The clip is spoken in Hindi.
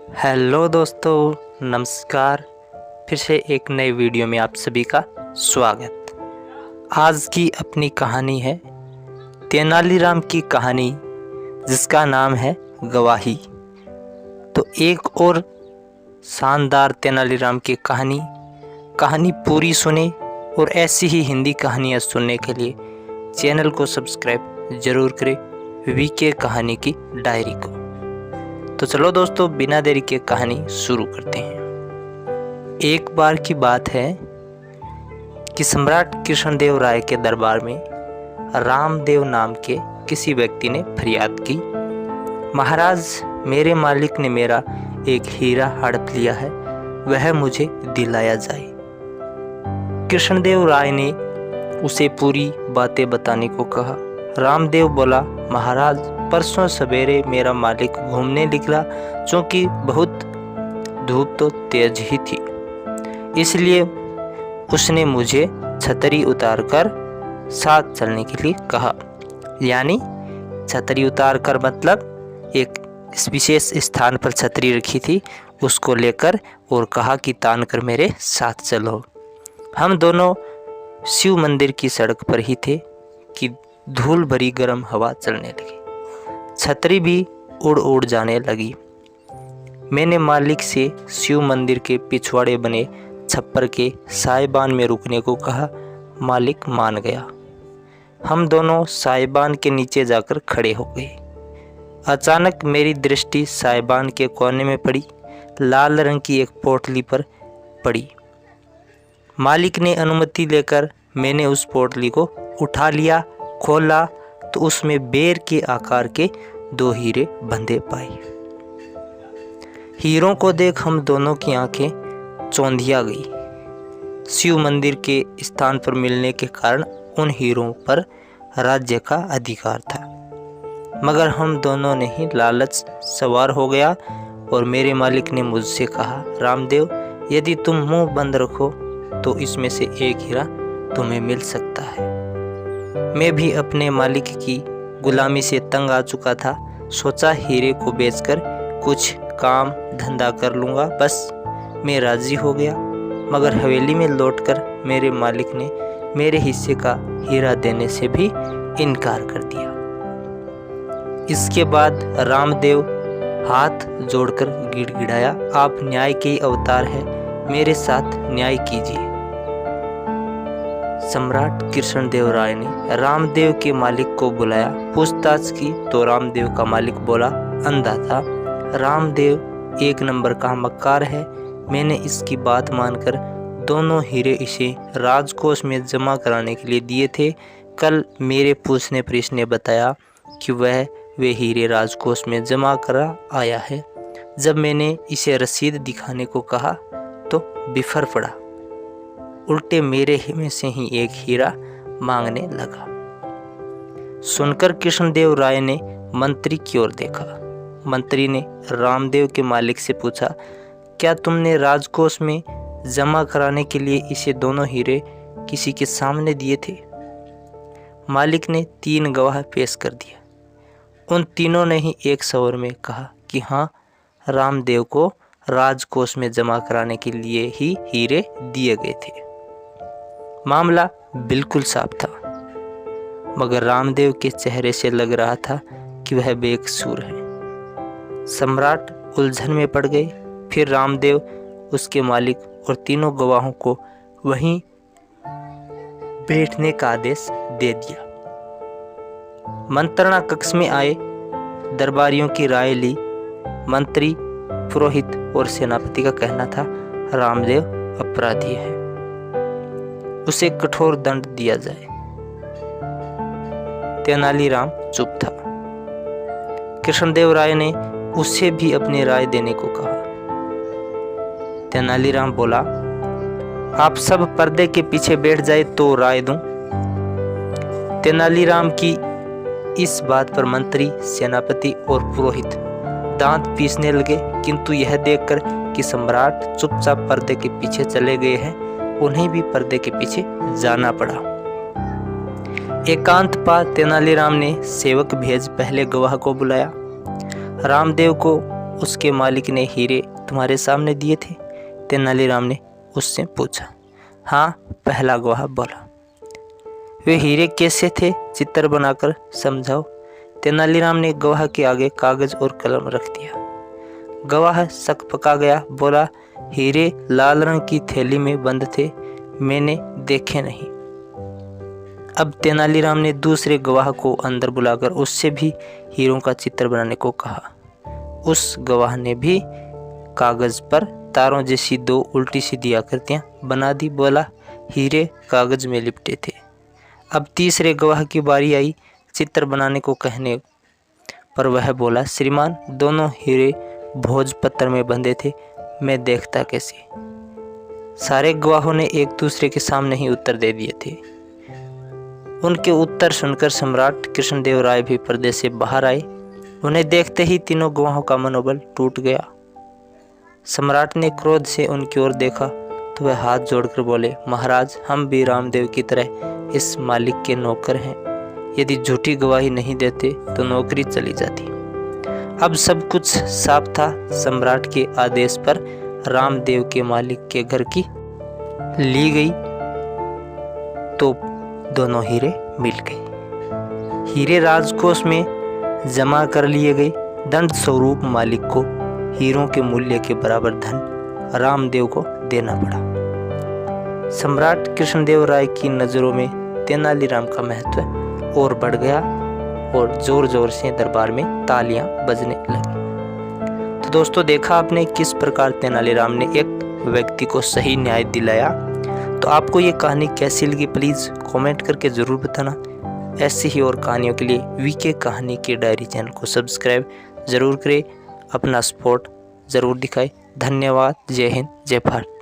हेलो दोस्तों, नमस्कार। फिर से एक नए वीडियो में आप सभी का स्वागत। आज की अपनी कहानी है तेनालीराम की कहानी, जिसका नाम है गवाही। तो एक और शानदार तेनालीराम की कहानी पूरी सुने और ऐसी ही हिंदी कहानियाँ सुनने के लिए चैनल को सब्सक्राइब ज़रूर करें, वीके कहानी की डायरी को। तो चलो दोस्तों, बिना देरी के कहानी शुरू करते हैं। एक बार की बात है कि सम्राट कृष्णदेव राय के दरबार में रामदेव नाम के किसी व्यक्ति ने फरियाद की, महाराज, मेरे मालिक ने मेरा एक हीरा हड़प लिया है, वह मुझे दिलाया जाए। कृष्णदेव राय ने उसे पूरी बातें बताने को कहा। रामदेव बोला, महाराज, परसों सवेरे मेरा मालिक घूमने निकला, क्योंकि बहुत धूप तो तेज ही थी, इसलिए उसने मुझे छतरी उतारकर साथ चलने के लिए कहा। यानी छतरी उतारकर मतलब एक विशेष स्थान पर छतरी रखी थी, उसको लेकर और कहा कि तान कर मेरे साथ चलो। हम दोनों शिव मंदिर की सड़क पर ही थे कि धूल भरी गर्म हवा चलने लगी, छतरी भी उड़ उड़ जाने लगी। मैंने मालिक से शिव मंदिर के पिछवाड़े बने छप्पर के साइबान में रुकने को कहा। मालिक मान गया। हम दोनों साइबान के नीचे जाकर खड़े हो गए। अचानक मेरी दृष्टि साइबान के कोने में पड़ी। लाल रंग की एक पोटली पर पड़ी। मालिक ने अनुमति लेकर मैंने उस पोटली को उठा लिया। खोला तो उसमें बेर के आकार के 2 हीरे बंधे पाए। हीरों को देख हम दोनों की आंखें चौंधिया गई। शिव मंदिर के स्थान पर मिलने के कारण उन हीरों पर राज्य का अधिकार था, मगर हम दोनों ने ही लालच सवार हो गया और मेरे मालिक ने मुझसे कहा, रामदेव, यदि तुम मुंह बंद रखो तो इसमें से एक हीरा तुम्हें मिल सकता है। मैं भी अपने मालिक की गुलामी से तंग आ चुका था। सोचा हीरे को बेचकर कुछ काम धंधा कर लूँगा, बस मैं राज़ी हो गया। मगर हवेली में लौटकर मेरे मालिक ने मेरे हिस्से का हीरा देने से भी इनकार कर दिया। इसके बाद रामदेव हाथ जोड़कर गिड़गिड़ाया, आप न्याय के अवतार हैं, मेरे साथ न्याय कीजिए। सम्राट कृष्णदेव राय ने रामदेव के मालिक को बुलाया। पूछताछ की तो रामदेव का मालिक बोला, अंधा था। रामदेव 1 नंबर का मक्कार है। मैंने इसकी बात मानकर दोनों हीरे इसे राजकोष में जमा कराने के लिए दिए थे। कल मेरे पूछने पर इसने बताया कि वे हीरे राजकोष में जमा करा आया है। जब मैंने इसे रसीद दिखाने को कहा तो बिफर पड़ा, उल्टे मेरे में से ही एक हीरा मांगने लगा। सुनकर कृष्णदेव राय ने मंत्री की ओर देखा। मंत्री ने रामदेव के मालिक से पूछा, क्या तुमने राजकोष में जमा कराने के लिए इसे दोनों हीरे किसी के सामने दिए थे? मालिक ने 3 गवाह पेश कर दिया। उन तीनों ने ही एक स्वर में कहा कि हाँ, रामदेव को राजकोष में जमा कराने के लिए ही हीरे दिए गए थे। मामला बिल्कुल साफ था, मगर रामदेव के चेहरे से लग रहा था कि वह बेकसूर है। सम्राट उलझन में पड़ गए। फिर रामदेव, उसके मालिक और तीनों गवाहों को वहीं बैठने का आदेश दे दिया। मंत्रणा कक्ष में आए, दरबारियों की राय ली। मंत्री, पुरोहित और सेनापति का कहना था, रामदेव अपराधी है, उसे कठोर दंड दिया जाए। तेनालीराम चुप था। कृष्णदेव राय ने उसे भी अपनी राय देने को कहा। तेनालीराम बोला, आप सब पर्दे के पीछे बैठ जाए तो राय दूं। तेनालीराम की इस बात पर मंत्री, सेनापति और पुरोहित दांत पीसने लगे, किंतु यह देखकर कि सम्राट चुपचाप पर्दे के पीछे चले गए हैं, उन्हें भी पर्दे के पीछे जाना पड़ा। एकांत पा तेनालीराम ने सेवक भेज पहले गवाह को बुलाया। रामदेव को उसके मालिक ने हीरे तुम्हारे सामने दिए थे? तेनालीराम ने उससे पूछा। हाँ, पहला गवाह बोला। वे हीरे कैसे थे? चित्र बनाकर समझाओ। तेनालीराम ने गवाह के आगे कागज और कलम रख दिया। गवाह सकपका गया, बोला, हीरे लाल रंग की थैली में बंद थे, मैंने देखे नहीं। अब तेनालीराम ने दूसरे गवाह को अंदर बुलाकर उससे भी हीरों का चित्र बनाने को कहा। उस गवाह ने भी कागज पर तारों जैसी दो उल्टी सीधी आकृतियां बना दी, बोला, हीरे कागज में लिपटे थे। अब तीसरे गवाह की बारी आई चित्र बनाने को कहने पर वह बोला, श्रीमान, दोनों हीरे भोजपत्र में बंधे थे, मैं देखता कैसे? सारे गवाहों ने एक दूसरे के सामने ही उत्तर दे दिए थे। उनके उत्तर सुनकर सम्राट कृष्णदेव राय भी पर्दे से बाहर आए। उन्हें देखते ही तीनों गवाहों का मनोबल टूट गया। सम्राट ने क्रोध से उनकी ओर देखा तो वह हाथ जोड़कर बोले, महाराज, हम भी रामदेव की तरह इस मालिक के नौकर हैं। यदि झूठी गवाही नहीं देते तो नौकरी चली जाती। अब सब कुछ साफ था। सम्राट के आदेश पर रामदेव के मालिक के घर की ली गई तो दोनों हीरे मिल गए। हीरे राजकोष में जमा कर लिए गए। दंड स्वरूप मालिक को हीरों के मूल्य के बराबर धन रामदेव को देना पड़ा। सम्राट कृष्णदेव राय की नज़रों में तेनालीराम का महत्व और बढ़ गया और जोर जोर से दरबार में तालियां बजने लगी। तो दोस्तों, देखा आपने किस प्रकार तेनालीराम ने एक व्यक्ति को सही न्याय दिलाया। तो आपको ये कहानी कैसी लगी प्लीज़ कमेंट करके ज़रूर बताना। ऐसी ही और कहानियों के लिए वीके कहानी की डायरी चैनल को सब्सक्राइब ज़रूर करें, अपना सपोर्ट ज़रूर दिखाएं। धन्यवाद। जय हिंद, जय भारत।